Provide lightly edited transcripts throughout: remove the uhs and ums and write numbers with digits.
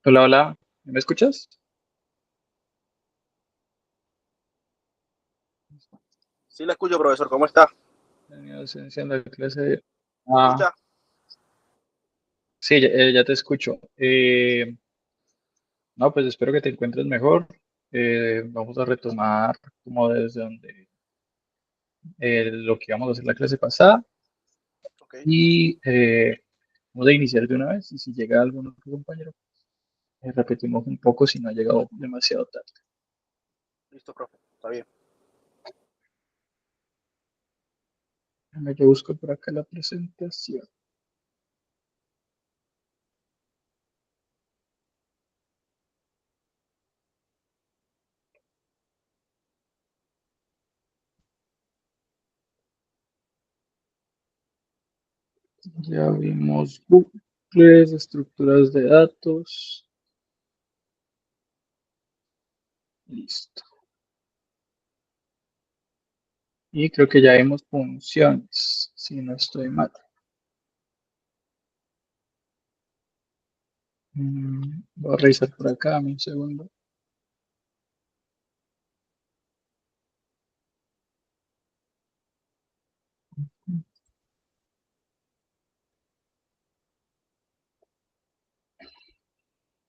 Hola, hola, ¿me escuchas? Sí, la escucho, profesor. ¿Cómo está? Tenía ausencia en la clase. ¿Me Ah, escucha? sí, ya te escucho. No, pues espero que te encuentres mejor. Vamos a retomar como desde donde lo que íbamos a hacer la clase pasada Ok. y vamos a iniciar de una vez y si llega algún otro compañero, repetimos un poco si no ha llegado demasiado tarde. Listo, profe. Está bien. Déjame, yo busco por acá la presentación. Ya vimos bucles, estructuras de datos. Listo. Y creo que ya vimos funciones, si no estoy mal. Voy a revisar por acá, dame un segundo.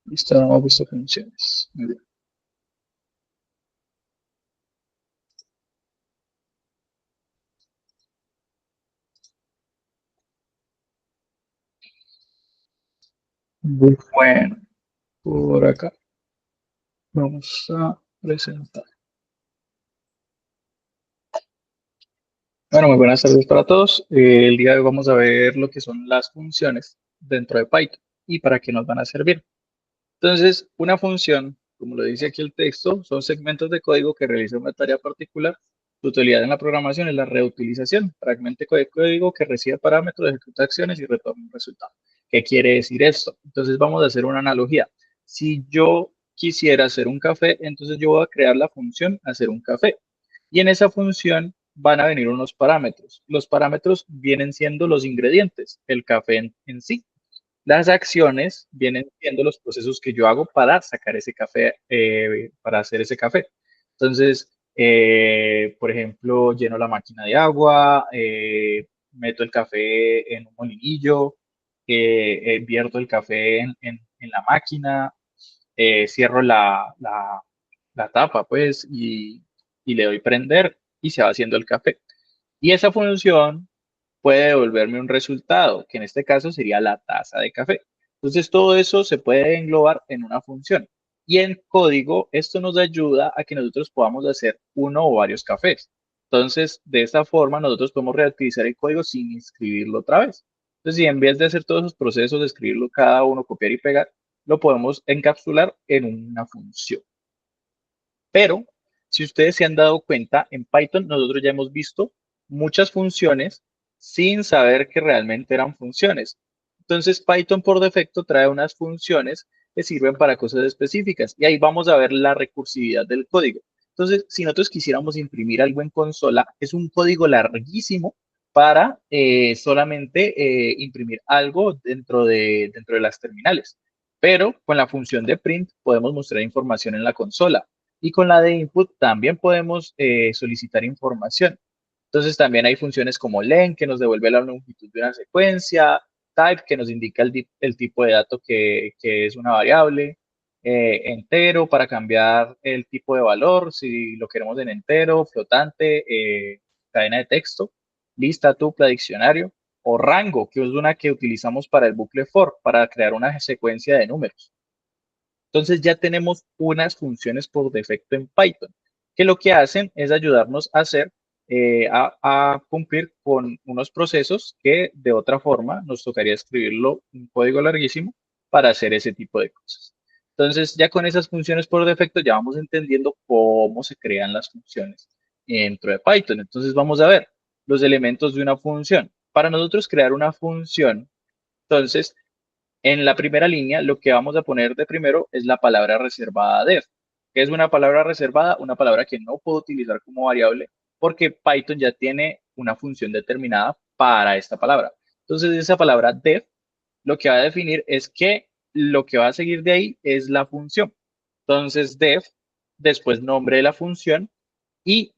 Listo, no hemos visto funciones. Muy bien. Bueno, por acá vamos a presentar. Bueno, muy buenas tardes para todos. El día de hoy vamos a ver lo que son las funciones dentro de Python y para qué nos van a servir. Entonces, una función, como lo dice aquí el texto, son segmentos de código que realizan una tarea particular. Su utilidad en la programación es la reutilización, fragmento de código que recibe parámetros, ejecuta acciones y retorna un resultado. ¿Qué quiere decir esto? Entonces, vamos a hacer una analogía. Si yo quisiera hacer un café, entonces yo voy a crear la función hacer un café. Y en esa función van a venir unos parámetros. Los parámetros vienen siendo los ingredientes, el café en sí. Las acciones vienen siendo los procesos que yo hago para sacar ese café, para hacer ese café. Entonces, por ejemplo, lleno la máquina de agua, meto el café en un molinillo, vierto el café en la máquina, cierro la tapa, pues, y le doy prender y se va haciendo el café. Y esa función puede devolverme un resultado, que en este caso sería la taza de café. Entonces, todo eso se puede englobar en una función. Y en código, esto nos ayuda a que nosotros podamos hacer uno o varios cafés. Entonces, de esta forma, nosotros podemos reutilizar el código sin escribirlo otra vez. Entonces, si en vez de hacer todos esos procesos de escribirlo cada uno, copiar y pegar, lo podemos encapsular en una función. Pero, si ustedes se han dado cuenta, en Python nosotros ya hemos visto muchas funciones sin saber que realmente eran funciones. Entonces, Python por defecto trae unas funciones que sirven para cosas específicas y ahí vamos a ver la recursividad del código. Entonces, si nosotros quisiéramos imprimir algo en consola, es un código larguísimo para solamente imprimir algo dentro de las terminales. Pero con la función de print podemos mostrar información en la consola. Y con la de input también podemos solicitar información. Entonces también hay funciones como len, que nos devuelve la longitud de una secuencia, type, que nos indica el tipo de dato que es una variable, entero, para cambiar el tipo de valor, si lo queremos en entero, flotante, cadena de texto, lista, tupla, diccionario, o rango, que es una que utilizamos para el bucle for, para crear una secuencia de números. Entonces ya tenemos unas funciones por defecto en Python, que lo que hacen es ayudarnos a hacer, a cumplir con unos procesos que de otra forma nos tocaría escribirlo un código larguísimo para hacer ese tipo de cosas. Entonces ya con esas funciones por defecto ya vamos entendiendo cómo se crean las funciones dentro de Python. Entonces vamos a ver los elementos de una función. Para nosotros crear una función, entonces en la primera línea, lo que vamos a poner de primero es la palabra reservada def. ¿Qué es una palabra reservada? Una palabra que no puedo utilizar como variable porque Python ya tiene una función determinada para esta palabra. Entonces, esa palabra def lo que va a definir es qué lo que va a seguir de ahí es la función. Entonces, def, después nombre de la función y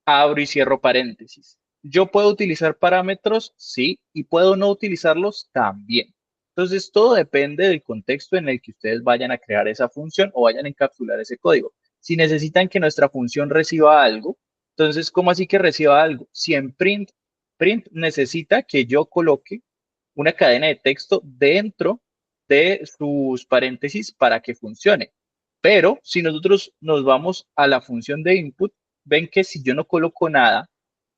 abro y cierro paréntesis. ¿Yo puedo utilizar parámetros? Sí, y puedo no utilizarlos también. Entonces, todo depende del contexto en el que ustedes vayan a crear esa función o vayan a encapsular ese código. Si necesitan que nuestra función reciba algo, entonces, ¿cómo así que reciba algo? Si en print necesita que yo coloque una cadena de texto dentro de sus paréntesis para que funcione. Pero si nosotros nos vamos a la función de input, ven que si yo no coloco nada,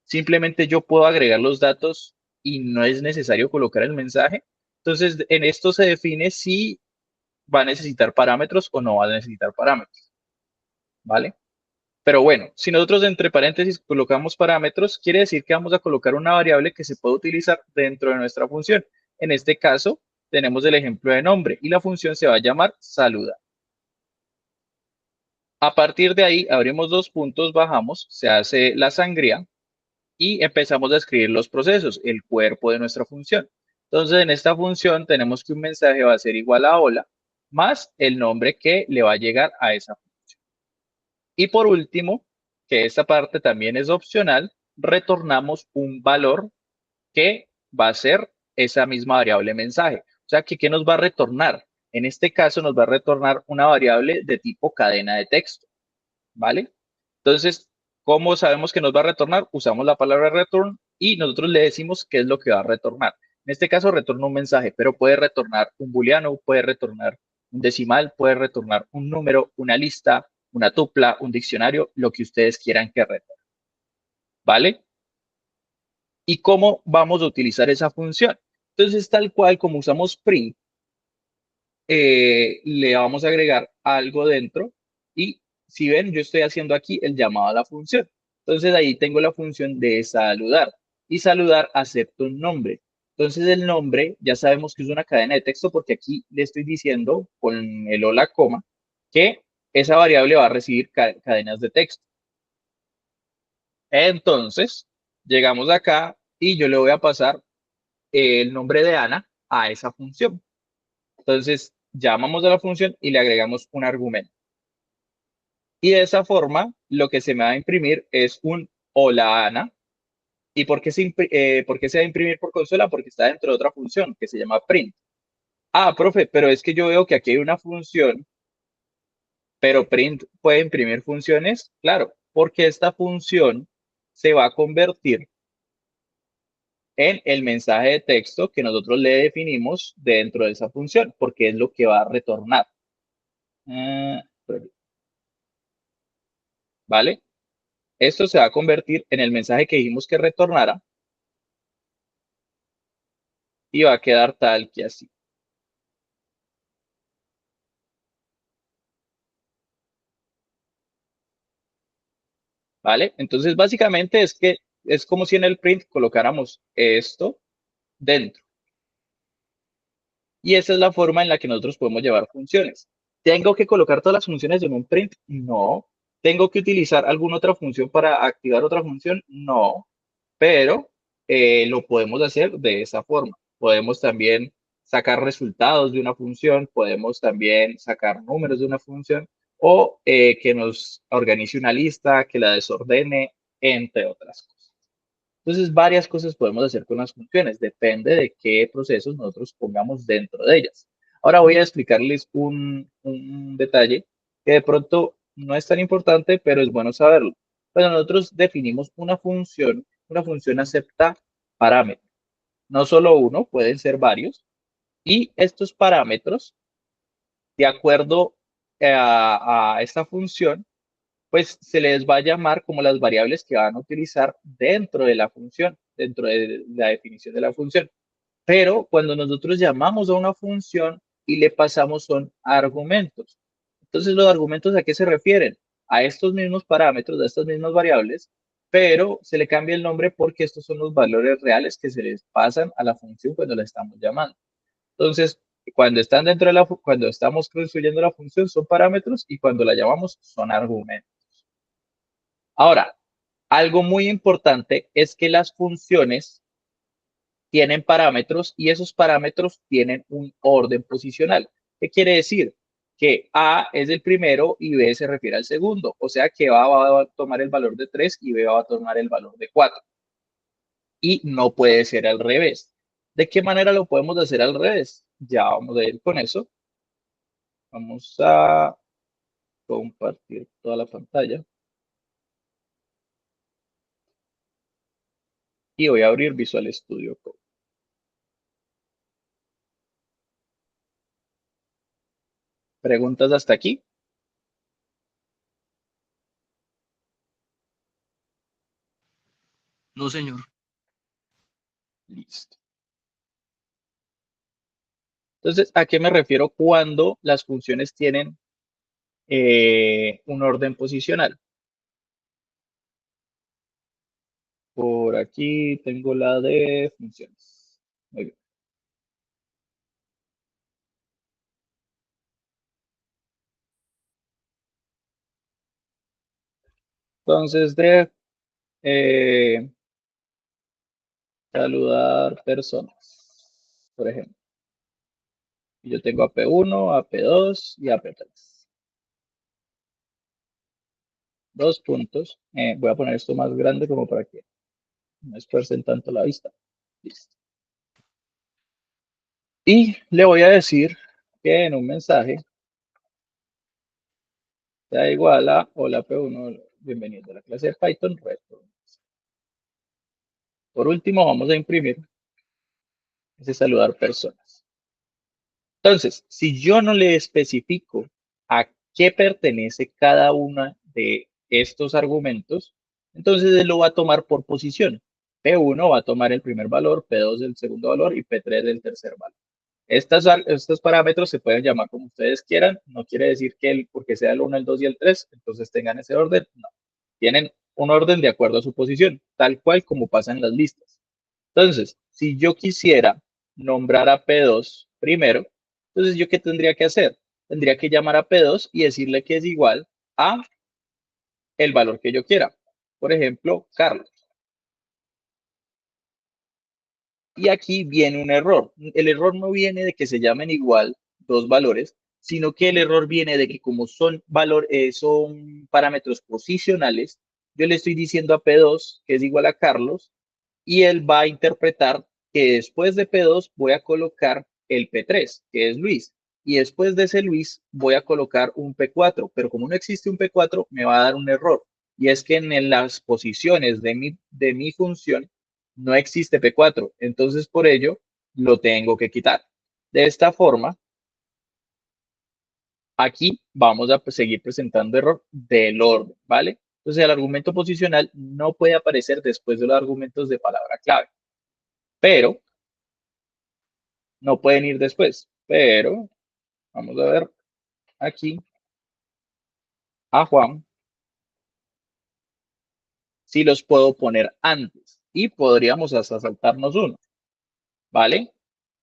simplemente yo puedo agregar los datos y no es necesario colocar el mensaje. Entonces, en esto se define si va a necesitar parámetros o no va a necesitar parámetros, ¿vale? Pero bueno, si nosotros entre paréntesis colocamos parámetros, quiere decir que vamos a colocar una variable que se puede utilizar dentro de nuestra función. En este caso, tenemos el ejemplo de nombre y la función se va a llamar saluda. A partir de ahí, abrimos dos puntos, bajamos, se hace la sangría y empezamos a escribir los procesos, el cuerpo de nuestra función. Entonces, en esta función tenemos que un mensaje va a ser igual a hola más el nombre que le va a llegar a esa función. Y por último, que esta parte también es opcional, retornamos un valor que va a ser esa misma variable mensaje. O sea, que ¿qué nos va a retornar? En este caso nos va a retornar una variable de tipo cadena de texto, ¿vale? Entonces, ¿cómo sabemos que nos va a retornar? Usamos la palabra return y nosotros le decimos qué es lo que va a retornar. En este caso retorna un mensaje, pero puede retornar un booleano, puede retornar un decimal, puede retornar un número, una lista, una tupla, un diccionario, lo que ustedes quieran que retorne, ¿vale? ¿Y cómo vamos a utilizar esa función? Entonces, tal cual como usamos print, le vamos a agregar algo dentro y si ven, yo estoy haciendo aquí el llamado a la función. Entonces ahí tengo la función de saludar y saludar acepta un nombre. Entonces el nombre ya sabemos que es una cadena de texto porque aquí le estoy diciendo con el hola coma que esa variable va a recibir cadenas de texto. Entonces llegamos acá y yo le voy a pasar el nombre de Ana a esa función. Entonces, llamamos a la función y le agregamos un argumento. Y de esa forma, lo que se me va a imprimir es un hola Ana. ¿Y por qué se va a imprimir por consola? Porque está dentro de otra función que se llama print. Ah, profe, pero es que yo veo que aquí hay una función, pero print puede imprimir funciones. Claro, porque esta función se va a convertir en el mensaje de texto que nosotros le definimos dentro de esa función, porque es lo que va a retornar. Ah, ¿vale? Esto se va a convertir en el mensaje que dijimos que retornara y va a quedar tal que así, ¿vale? Entonces, básicamente es que es como si en el print colocáramos esto dentro. Y esa es la forma en la que nosotros podemos llevar funciones. ¿Tengo que colocar todas las funciones en un print? No. ¿Tengo que utilizar alguna otra función para activar otra función? No. Pero lo podemos hacer de esa forma. Podemos también sacar resultados de una función, podemos también sacar números de una función o que nos organice una lista, que la desordene, entre otras cosas. Entonces, varias cosas podemos hacer con las funciones, depende de qué procesos nosotros pongamos dentro de ellas. Ahora voy a explicarles un detalle que de pronto no es tan importante, pero es bueno saberlo. Cuando nosotros definimos una función acepta parámetros, no solo uno, pueden ser varios, y estos parámetros, de acuerdo a esta función, pues se les va a llamar como las variables que van a utilizar dentro de la función, dentro de la definición de la función. Pero cuando nosotros llamamos a una función y le pasamos son argumentos. Entonces, los argumentos ¿a qué se refieren? A estos mismos parámetros, a estas mismas variables, pero se le cambia el nombre porque estos son los valores reales que se les pasan a la función cuando la estamos llamando. Entonces, cuando están dentro de cuando estamos construyendo la función son parámetros y cuando la llamamos son argumentos. Ahora, algo muy importante es que las funciones tienen parámetros y esos parámetros tienen un orden posicional. ¿Qué quiere decir? Que A es el primero y B se refiere al segundo. O sea que A va a tomar el valor de 3 y B va a tomar el valor de 4. Y no puede ser al revés. ¿De qué manera lo podemos hacer al revés? Ya vamos a ir con eso. Vamos a compartir toda la pantalla. Y voy a abrir Visual Studio Code. ¿Preguntas hasta aquí? No, señor. Listo. Entonces, ¿a qué me refiero cuando las funciones tienen un orden posicional? Por aquí tengo la de funciones. Muy bien. Entonces, de saludar personas, por ejemplo. Yo tengo AP1, AP2 y AP3. Dos puntos. Voy a poner esto más grande como para que no esfuercen tanto la vista. Listo. Y le voy a decir que en un mensaje sea igual a hola P1, bienvenido a la clase de Python. Por último, vamos a imprimir ese saludar personas. Entonces, si yo no le especifico a qué pertenece cada una de estos argumentos, entonces él lo va a tomar por posición. P1 va a tomar el primer valor, P2 el segundo valor y P3 el tercer valor. Estos parámetros se pueden llamar como ustedes quieran. No quiere decir que porque sea el 1, el 2 y el 3, entonces tengan ese orden. No. Tienen un orden de acuerdo a su posición, tal cual como pasa en las listas. Entonces, si yo quisiera nombrar a P2 primero, entonces yo ¿qué tendría que hacer? Tendría que llamar a P2 y decirle que es igual a el valor que yo quiera. Por ejemplo, Carlos. Y aquí viene un error. El error no viene de que se llamen igual dos valores, sino que el error viene de que como son parámetros posicionales, yo le estoy diciendo a P2 que es igual a Carlos y él va a interpretar que después de P2 voy a colocar el P3, que es Luis, y después de ese Luis voy a colocar un P4, pero como no existe un P4, me va a dar un error, y es que en las posiciones de mi función no existe P4, entonces por ello lo tengo que quitar. De esta forma, aquí vamos a seguir presentando error del orden, ¿vale? Entonces el argumento posicional no puede aparecer después de los argumentos de palabra clave, pero no pueden ir después. Pero vamos a ver aquí a Juan si los puedo poner antes y podríamos hasta saltarnos uno, ¿vale?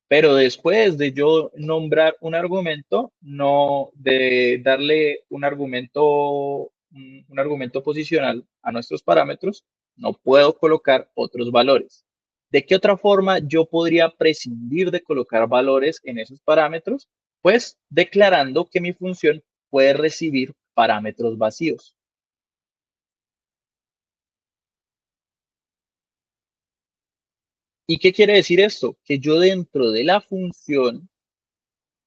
Pero después de yo nombrar un argumento, no de darle un argumento posicional a nuestros parámetros, no puedo colocar otros valores. ¿De qué otra forma yo podría prescindir de colocar valores en esos parámetros? Pues declarando que mi función puede recibir parámetros vacíos. ¿Y qué quiere decir esto? Que yo dentro de la función,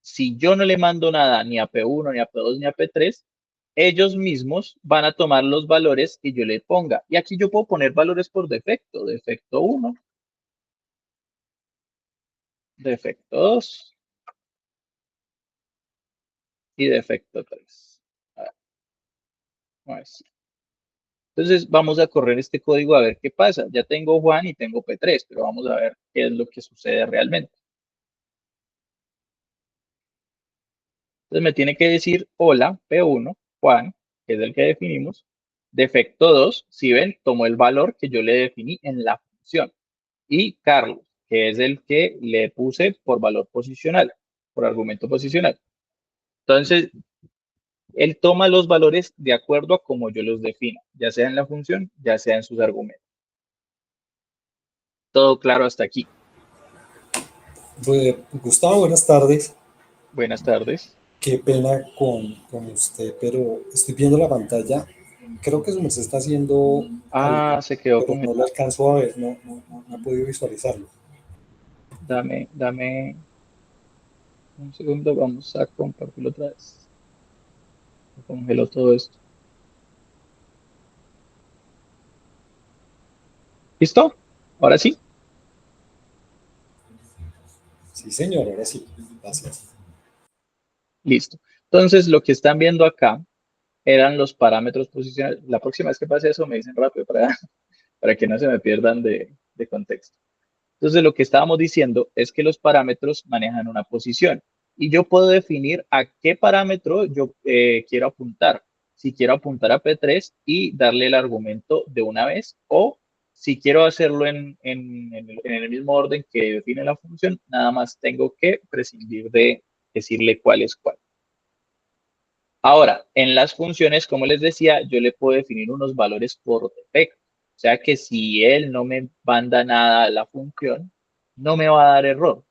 si yo no le mando nada ni a P1, ni a P2, ni a P3, ellos mismos van a tomar los valores que yo le ponga. Y aquí yo puedo poner valores por defecto. Defecto 1, defecto 2 y defecto 3. Entonces vamos a correr este código a ver qué pasa. Ya tengo Juan y tengo P3, pero vamos a ver qué es lo que sucede realmente. Entonces me tiene que decir hola P1, Juan, que es el que definimos. Defecto 2, si ven, tomó el valor que yo le definí en la función. Y Carlos, que es el que le puse por valor posicional, por argumento posicional. Entonces, él toma los valores de acuerdo a como yo los defino, ya sea en la función, ya sea en sus argumentos. Todo claro hasta aquí. Gustavo, buenas tardes. Buenas tardes. Qué pena con usted, pero estoy viendo la pantalla. Creo que su merced está haciendo algo, Ah, se quedó pero no lo congelado. alcanzo a ver, no he podido visualizarlo. Dame un segundo, vamos a compartirlo otra vez. Se congeló todo esto. ¿Listo? Ahora sí. Sí, señor, ahora sí. Gracias. Listo. Entonces, lo que están viendo acá eran los parámetros posicionales. La próxima vez que pase eso me dicen rápido para que no se me pierdan de contexto. Entonces, lo que estábamos diciendo es que los parámetros manejan una posición y yo puedo definir a qué parámetro yo quiero apuntar. Si quiero apuntar a P3 y darle el argumento de una vez, o si quiero hacerlo en el mismo orden que define la función, nada más tengo que prescindir de decirle cuál es cuál. Ahora, en las funciones, como les decía, yo le puedo definir unos valores por defecto. O sea que si él no me manda nada a la función, no me va a dar error.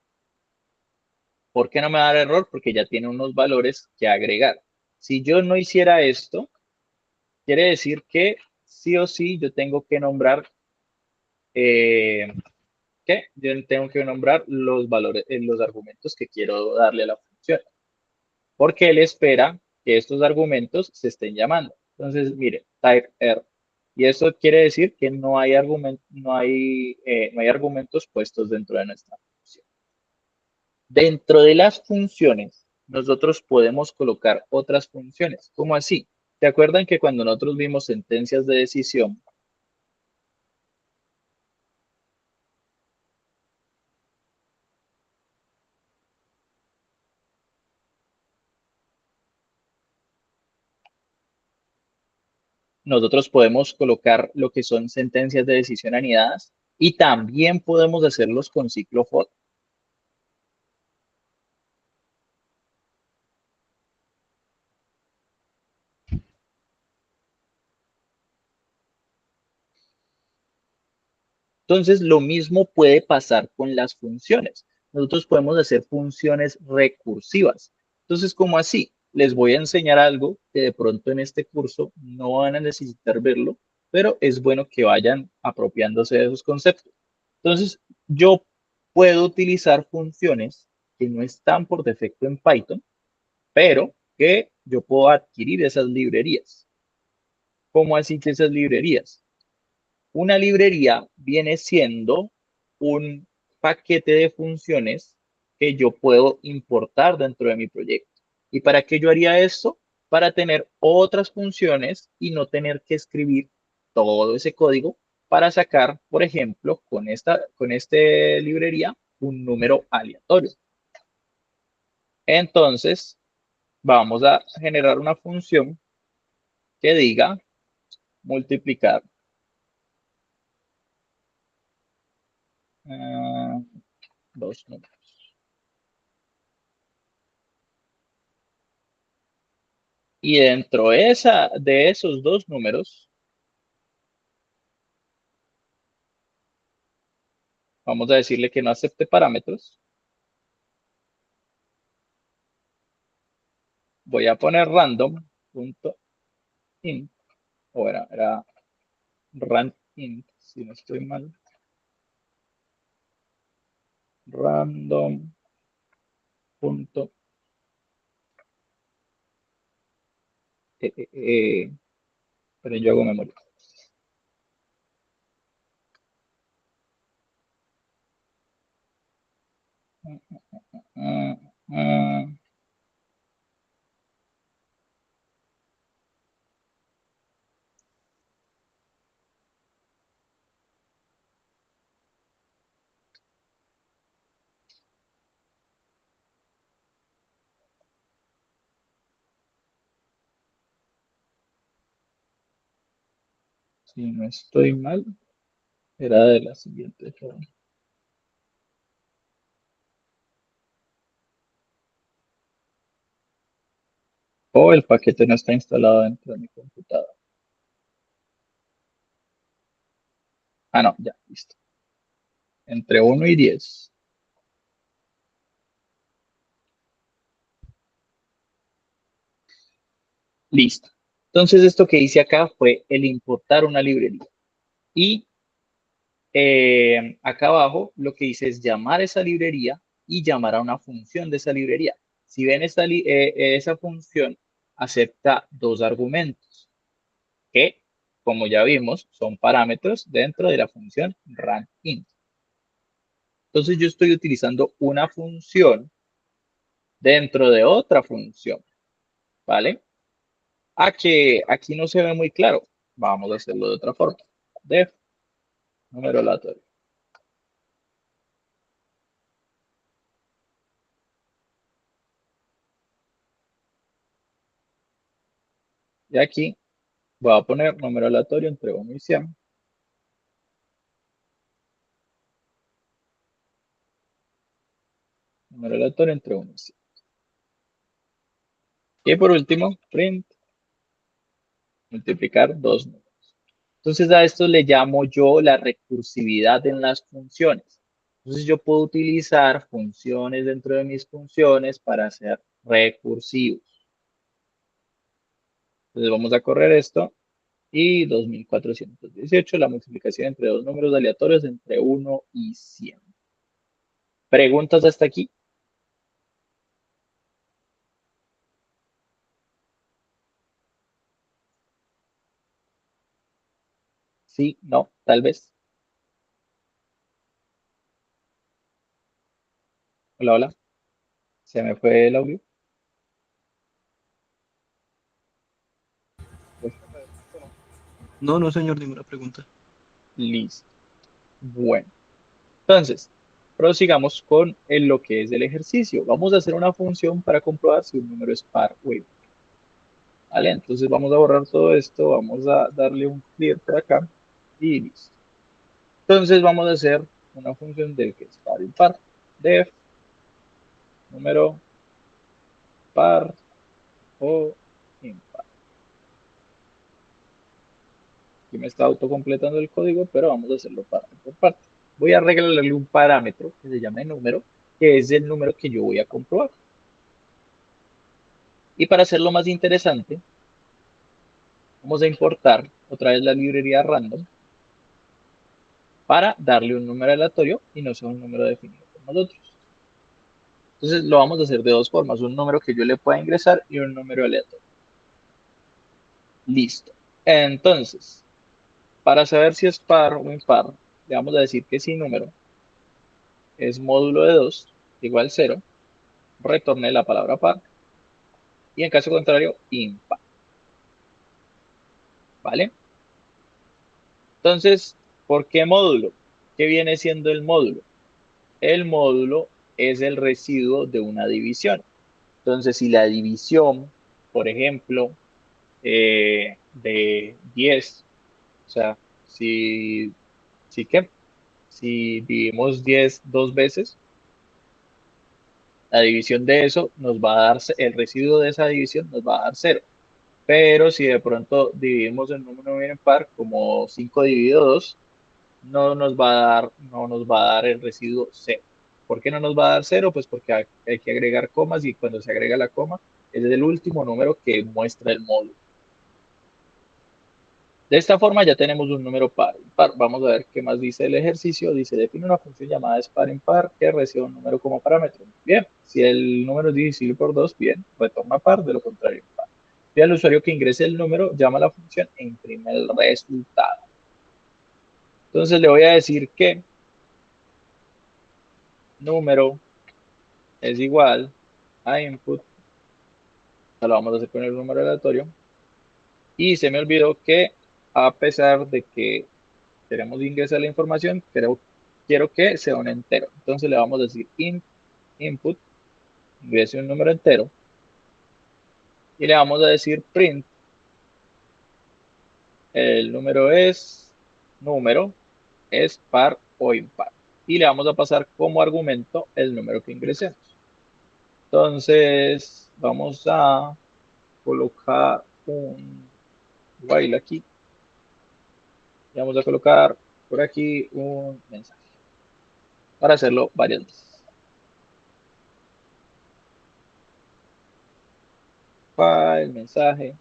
¿Por qué no me va a dar error? Porque ya tiene unos valores que agregar. Si yo no hiciera esto, quiere decir que sí o sí yo tengo que nombrar, eh, ¿qué? Yo tengo que nombrar los valores, los argumentos que quiero darle a la función. Porque él espera que estos argumentos se estén llamando. Entonces, mire, type R. Y eso quiere decir que no hay argumentos puestos dentro de nuestra función. Dentro de las funciones, nosotros podemos colocar otras funciones. ¿Cómo así? ¿Se acuerdan que cuando nosotros vimos sentencias de decisión, nosotros podemos colocar lo que son sentencias de decisión anidadas y también podemos hacerlos con ciclo for? Entonces, lo mismo puede pasar con las funciones. Nosotros podemos hacer funciones recursivas. Entonces, ¿cómo así? Les voy a enseñar algo que de pronto en este curso no van a necesitar verlo, pero es bueno que vayan apropiándose de esos conceptos. Entonces, yo puedo utilizar funciones que no están por defecto en Python, pero que yo puedo adquirir esas librerías. ¿Cómo así que esas librerías? Una librería viene siendo un paquete de funciones que yo puedo importar dentro de mi proyecto. ¿Y para qué yo haría esto? Para tener otras funciones y no tener que escribir todo ese código para sacar, por ejemplo, con esta librería, un número aleatorio. Entonces, vamos a generar una función que diga multiplicar ah, dos números. Y dentro de esos dos números, vamos a decirle que no acepte parámetros. Voy a poner random.int, o era randint, si no estoy mal. Random punto, pero yo hago memoria. Ah, ah, si no estoy mal, era de la siguiente forma. O el paquete no está instalado dentro de mi computadora. Ah, no, ya, listo. Entre 1 y 10. Listo. Entonces, esto que hice acá fue el importar una librería. Y acá abajo lo que hice es llamar esa librería y llamar a una función de esa librería. Si ven esa función acepta dos argumentos que, como ya vimos, son parámetros dentro de la función ranInt. Entonces yo estoy utilizando una función dentro de otra función, ¿vale? A que aquí no se ve muy claro. Vamos a hacerlo de otra forma. Def número aleatorio. Y aquí voy a poner número aleatorio entre 1 y 100. Número aleatorio entre 1 y 100. Y por último, print, multiplicar dos números. Entonces a esto le llamo yo la recursividad en las funciones. Entonces yo puedo utilizar funciones dentro de mis funciones para ser recursivos. Entonces vamos a correr esto y 2418, la multiplicación entre dos números aleatorios entre 1 y 100. ¿Preguntas hasta aquí? Sí, no, tal vez. Hola, hola. Se me fue el audio. No, no, señor, ninguna pregunta. Listo. Bueno, entonces, prosigamos con lo que es el ejercicio. Vamos a hacer una función para comprobar si un número es par o impar. ¿Vale? Entonces vamos a borrar todo esto, vamos a darle un clear por acá y listo. Entonces vamos a hacer una función del que es par impar. Def número par o impar. Aquí me está autocompletando el código, pero vamos a hacerlo parte por parte. Voy a agregarle un parámetro que se llama número, que es el número que yo voy a comprobar. Y para hacerlo más interesante, vamos a importar otra vez la librería random para darle un número aleatorio y no sea un número definido por nosotros. Entonces lo vamos a hacer de dos formas, un número que yo le pueda ingresar y un número aleatorio. Listo. Entonces, para saber si es par o impar, le vamos a decir que si número es módulo de 2 igual 0, retorne la palabra par y en caso contrario, impar. ¿Vale? Entonces, ¿por qué módulo? ¿Qué viene siendo el módulo? El módulo es el residuo de una división. Entonces, si la división, por ejemplo, de 10, o sea, si dividimos 10 dos veces, la división de eso nos va a dar, el residuo de esa división nos va a dar 0. Pero si de pronto dividimos el número bien par, como 5 dividido 2, no nos va a dar el residuo 0. ¿Por qué no nos va a dar 0? Pues porque hay que agregar comas y cuando se agrega la coma, ese es el último número que muestra el módulo. De esta forma ya tenemos un número par impar. Vamos a ver qué más dice el ejercicio. Dice, define una función llamada par impar que recibe un número como parámetro. Bien, si el número es divisible por 2, bien, retorna par, de lo contrario impar. Y al usuario que ingrese el número, llama a la función e imprime el resultado. Entonces le voy a decir que número es igual a input. Lo vamos a hacer con el número aleatorio. Y se me olvidó que a pesar de que queremos ingresar la información, quiero que sea un entero. Entonces le vamos a decir input, ingrese un número entero. Y le vamos a decir print, el número es par o impar. Y le vamos a pasar como argumento el número que ingresemos. Entonces vamos a colocar un while aquí. Y vamos a colocar por aquí un mensaje para hacerlo varias veces. File, mensaje.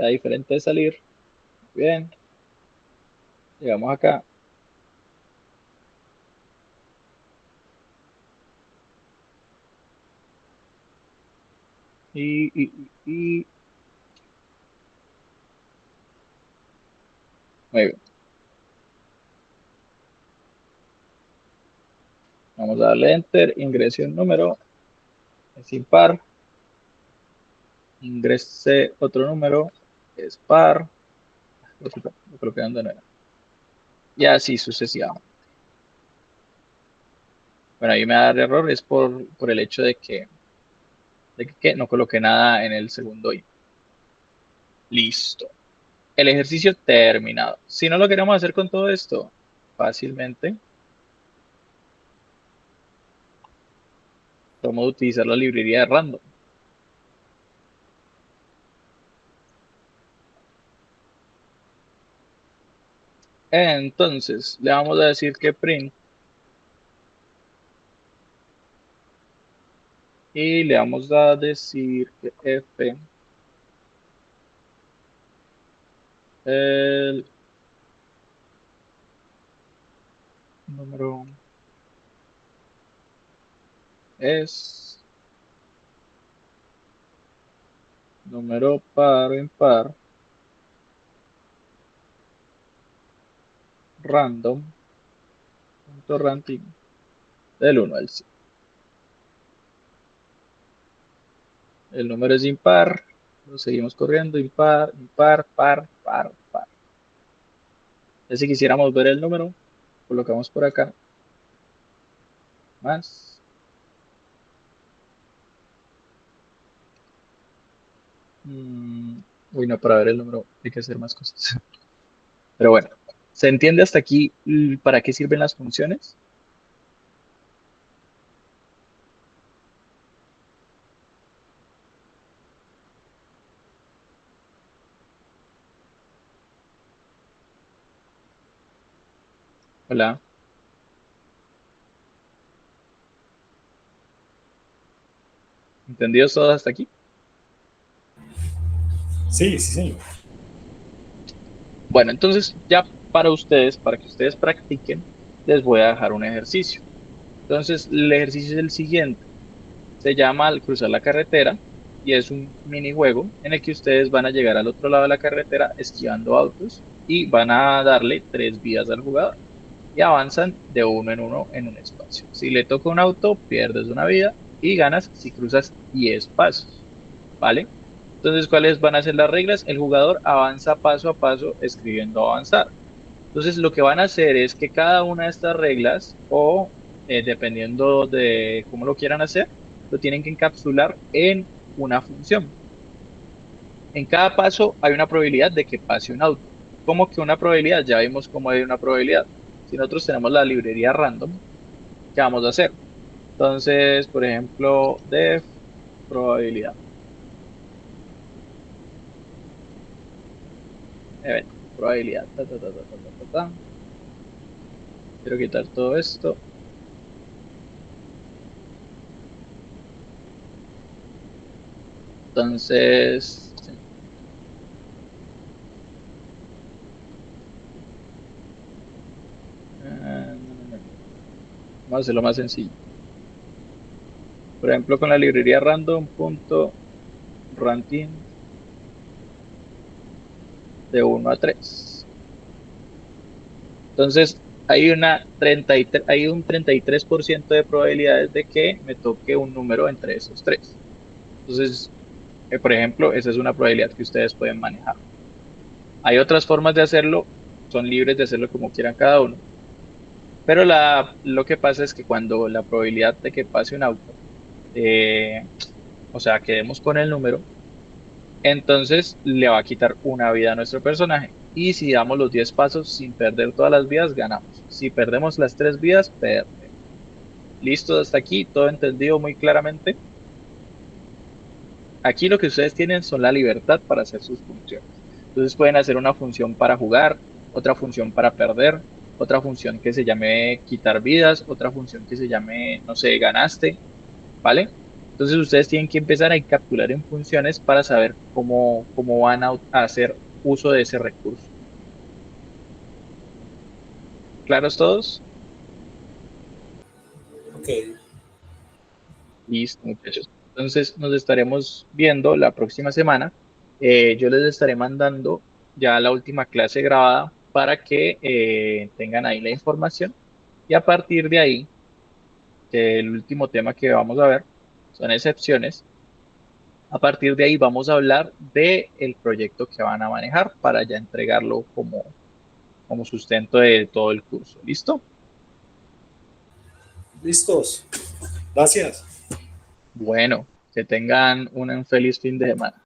queda diferente de salir. Bien, llegamos acá. Y muy bien. Vamos a darle enter, ingrese un número, es impar, ingrese otro número, es par, lo coloqué donde no era. Y así sucesivamente. Bueno, ahí me da error, es por el hecho de que no coloqué nada en el segundo input. Listo. El ejercicio terminado. Si no lo queremos hacer con todo esto, fácilmente podemos utilizar la librería de random. Entonces, le vamos a decir que print y le vamos a decir que f el número es número par o impar random.ranting del 1 al 100. El número es impar, lo seguimos corriendo, impar, impar, par, par, par. Ya si quisiéramos ver el número, colocamos por acá, más. Uy, no, para ver el número hay que hacer más cosas. Pero bueno, ¿se entiende hasta aquí para qué sirven las funciones? Hola, ¿entendidos todos hasta aquí? Sí, sí, señor. Bueno, entonces ya para ustedes, para que ustedes practiquen, les voy a dejar un ejercicio. Entonces, el ejercicio es el siguiente. Se llama al cruzar la carretera y es un minijuego en el que ustedes van a llegar al otro lado de la carretera esquivando autos y van a darle 3 vidas al jugador y avanzan de uno en un espacio. Si le toca un auto, pierdes una vida y ganas si cruzas 10 pasos, ¿vale? Entonces, ¿cuáles van a ser las reglas? El jugador avanza paso a paso escribiendo avanzar. Entonces, lo que van a hacer es que cada una de estas reglas, o dependiendo de cómo lo quieran hacer, lo tienen que encapsular en una función. En cada paso hay una probabilidad de que pase un auto. ¿Cómo que una probabilidad? Ya vimos cómo hay una probabilidad. Si nosotros tenemos la librería random, ¿qué vamos a hacer? Entonces, por ejemplo, def probabilidad. Event, probabilidad. Ta, ta, ta, ta, ta, ta, ta, ta. Quiero quitar todo esto. Entonces, sí. No, no, no. Vamos a hacerlo más sencillo. Por ejemplo, con la librería random.ranking de 1 a 3. Entonces, hay un 33% de probabilidades de que me toque un número entre esos tres. Entonces, por ejemplo, esa es una probabilidad que ustedes pueden manejar. Hay otras formas de hacerlo, son libres de hacerlo como quieran cada uno. Pero lo que pasa es que cuando la probabilidad de que pase un auto, eh, o sea, quedemos con el número, entonces le va a quitar una vida a nuestro personaje. Y si damos los 10 pasos sin perder todas las vidas, ganamos. Si perdemos las 3 vidas, perdemos. ¿Listo? Hasta aquí, todo entendido muy claramente. Aquí lo que ustedes tienen son la libertad para hacer sus funciones. Entonces pueden hacer una función para jugar, otra función para perder, otra función que se llame quitar vidas, otra función que se llame, no sé, ganaste, ¿vale? Entonces ustedes tienen que empezar a encapsular en funciones para saber cómo van a hacer uso de ese recurso. ¿Claros todos? Ok, Listo, muchachos. Entonces nos estaremos viendo la próxima semana. Yo les estaré mandando ya la última clase grabada para que tengan ahí la información. Y a partir de ahí, que el último tema que vamos a ver son excepciones. A partir de ahí vamos a hablar del proyecto que van a manejar para ya entregarlo como sustento de todo el curso. ¿Listo? listos. Gracias. Bueno, que tengan un feliz fin de semana.